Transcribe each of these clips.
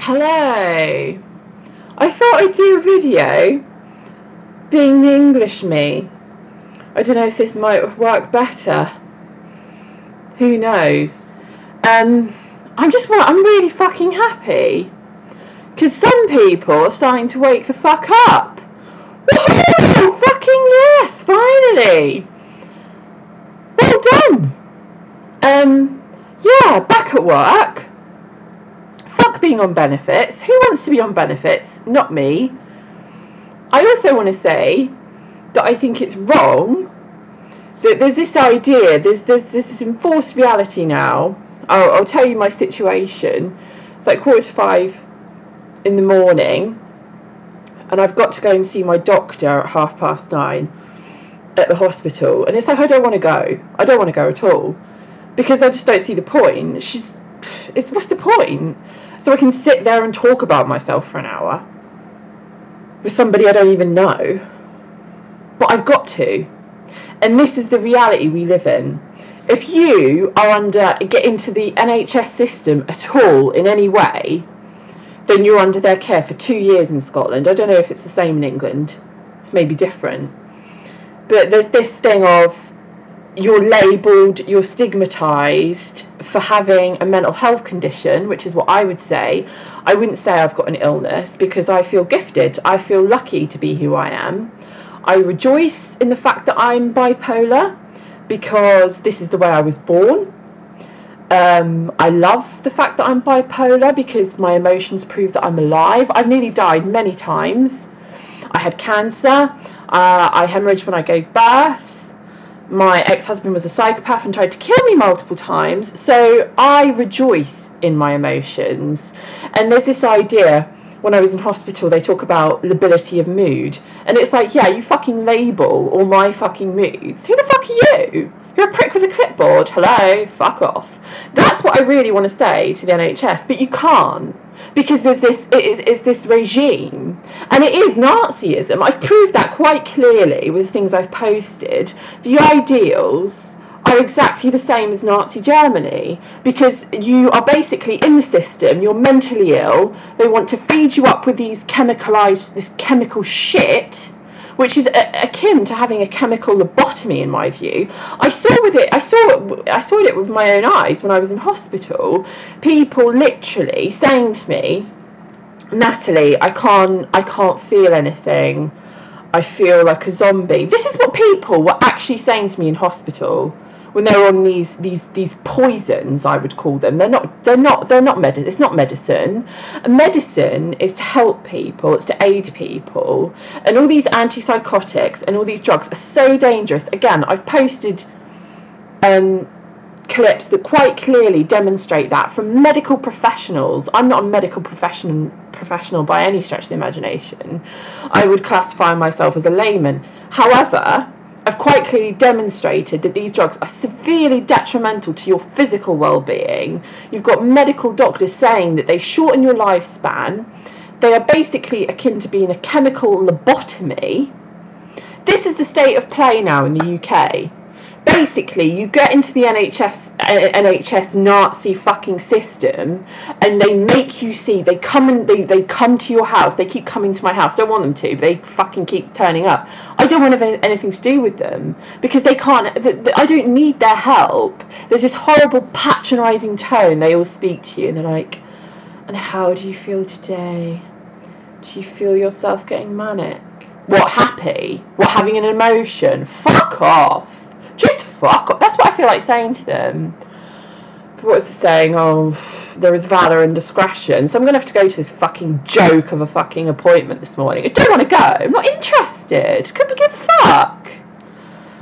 Hello. I thought I'd do a video being the English me. I don't know if this might work better. Who knows? I'm really fucking happy. Because some people are starting to wake the fuck up. Woohoo! Fucking yes, finally. Well done. Yeah, back at work. Fuck being on benefits. Who wants to be on benefits? Not me. I also want to say that I think it's wrong that there's this idea, there's this enforced reality now. I'll tell you my situation. It's like 4:45 in the morning and I've got to go and see my doctor at 9:30 at the hospital, and it's like I don't want to go. I don't want to go at all because I just don't see the point. What's the point? So I can sit there and talk about myself for an hour with somebody I don't even know. But I've got to. And this is the reality we live in. If you get into the NHS system at all in any way, then you're under their care for 2 years in Scotland. I don't know if it's the same in England. It's maybe different. But there's this thing of you're labelled, you're stigmatised for having a mental health condition, which is what I would say. I wouldn't say I've got an illness because I feel gifted. I feel lucky to be who I am. I rejoice in the fact that I'm bipolar because this is the way I was born. I love the fact that I'm bipolar because my emotions prove that I'm alive. I've nearly died many times. I had cancer. I hemorrhaged when I gave birth. My ex-husband was a psychopath and tried to kill me multiple times. So I rejoice in my emotions. And there's this idea, when I was in hospital, they talk about lability of mood. And it's like, yeah, you fucking label all my fucking moods. Who the fuck are you? You're a prick with a clipboard. Hello? Fuck off. That's what I really want to say to the NHS. But you can't. Because there's this regime. And it is Nazism. I've proved that quite clearly with the things I've posted. The ideals are exactly the same as Nazi Germany, because you are basically in the system, you're mentally ill, they want to feed you up with this chemical shit, which is akin to having a chemical lobotomy in my view. I saw it with my own eyes when I was in hospital. People literally saying to me, Natalie, I can't feel anything. I feel like a zombie. This is what people were actually saying to me in hospital when they were on these poisons, I would call them. They're not medicine. It's not medicine. Medicine is to help people. It's to aid people. And all these antipsychotics and all these drugs are so dangerous. Again, I've posted clips that quite clearly demonstrate that from medical professionals. I'm not a medical professional by any stretch of the imagination. I would classify myself as a layman. However, I've quite clearly demonstrated that these drugs are severely detrimental to your physical well-being. You've got medical doctors saying that they shorten your lifespan. They are basically akin to being a chemical lobotomy. This is the state of play now in the UK. Basically, you get into the NHS Nazi fucking system, and they make you see. They come to your house. They keep coming to my house. Don't want them to, but they fucking keep turning up. I don't want to have anything to do with them because they can't. I don't need their help. There's this horrible patronising tone. They all speak to you, and they're like, "And how do you feel today? Do you feel yourself getting manic? What, happy? What, having an emotion? Fuck off." Just fuck off. That's what I feel like saying to them. But what was the saying? Oh, there is valour and discretion. So I'm going to have to go to this fucking joke of a fucking appointment this morning. I don't want to go. I'm not interested. Couldn't give a fuck.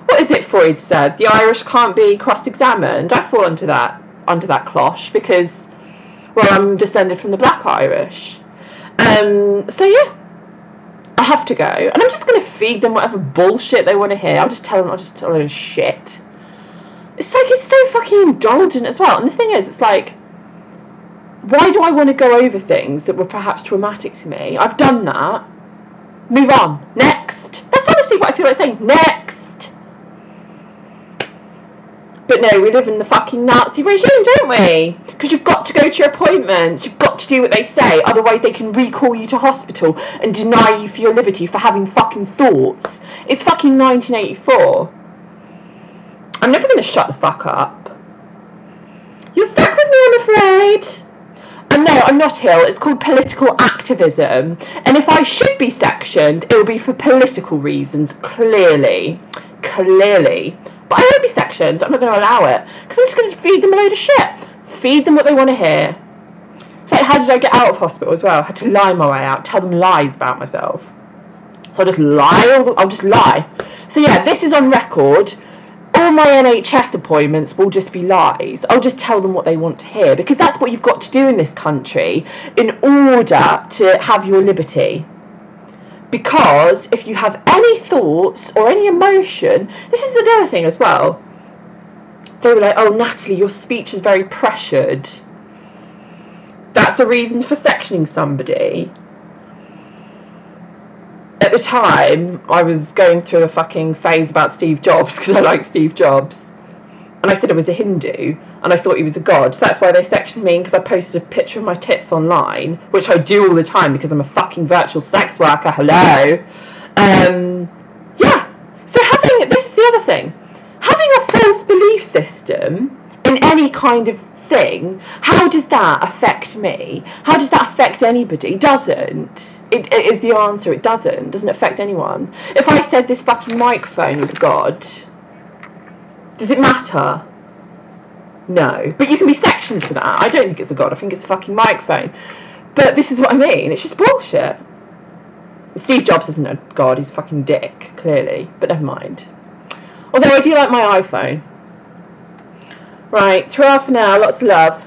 What is it Freud said? The Irish can't be cross-examined. I fall under that cloche because, well, I'm descended from the Black Irish. So yeah. I have to go, and I'm just going to feed them whatever bullshit they want to hear. I'll just tell them shit. It's like, it's so fucking indulgent as well. And the thing is, it's like, why do I want to go over things that were perhaps traumatic to me? I've done that. Move on. Next. That's honestly what I feel like saying. Next. But no, we live in the fucking Nazi regime, don't we? Because you've got to go to your appointments. You've got to do what they say. Otherwise they can recall you to hospital and deny you for your liberty for having fucking thoughts. It's fucking 1984. I'm never going to shut the fuck up. You're stuck with me, I'm afraid. And no, I'm not ill. It's called political activism. And if I should be sectioned, it will be for political reasons, clearly. Clearly. But I won't be sectioned. I'm not going to allow it. Because I'm just going to feed them a load of shit. Feed them what they want to hear. So how did I get out of hospital as well? I had to lie my way out. Tell them lies about myself. So I'll just lie. I'll just lie. So yeah, this is on record. All my NHS appointments will just be lies. I'll just tell them what they want to hear. Because that's what you've got to do in this country in order to have your liberty. Because if you have any thoughts or any emotion, this is the other thing as well. They were like, oh, Natalie, your speech is very pressured. That's a reason for sectioning somebody. At the time, I was going through a fucking phase about Steve Jobs, because I like Steve Jobs. And I said I was a Hindu, and I thought he was a god. So that's why they sectioned me, because I posted a picture of my tits online, which I do all the time, because I'm a fucking virtual sex worker, hello. Yeah. So this is the other thing. Having a false belief system in any kind of thing, how does that affect me? How does that affect anybody? It doesn't. It is the answer, it doesn't. It doesn't affect anyone. If I said this fucking microphone was a god, does it matter? No. But you can be sectioned for that. I don't think it's a god. I think it's a fucking microphone. But this is what I mean. It's just bullshit. Steve Jobs isn't a god. He's a fucking dick, clearly. But never mind. Although I do like my iPhone. Right. Ta-ra for now. Lots of love.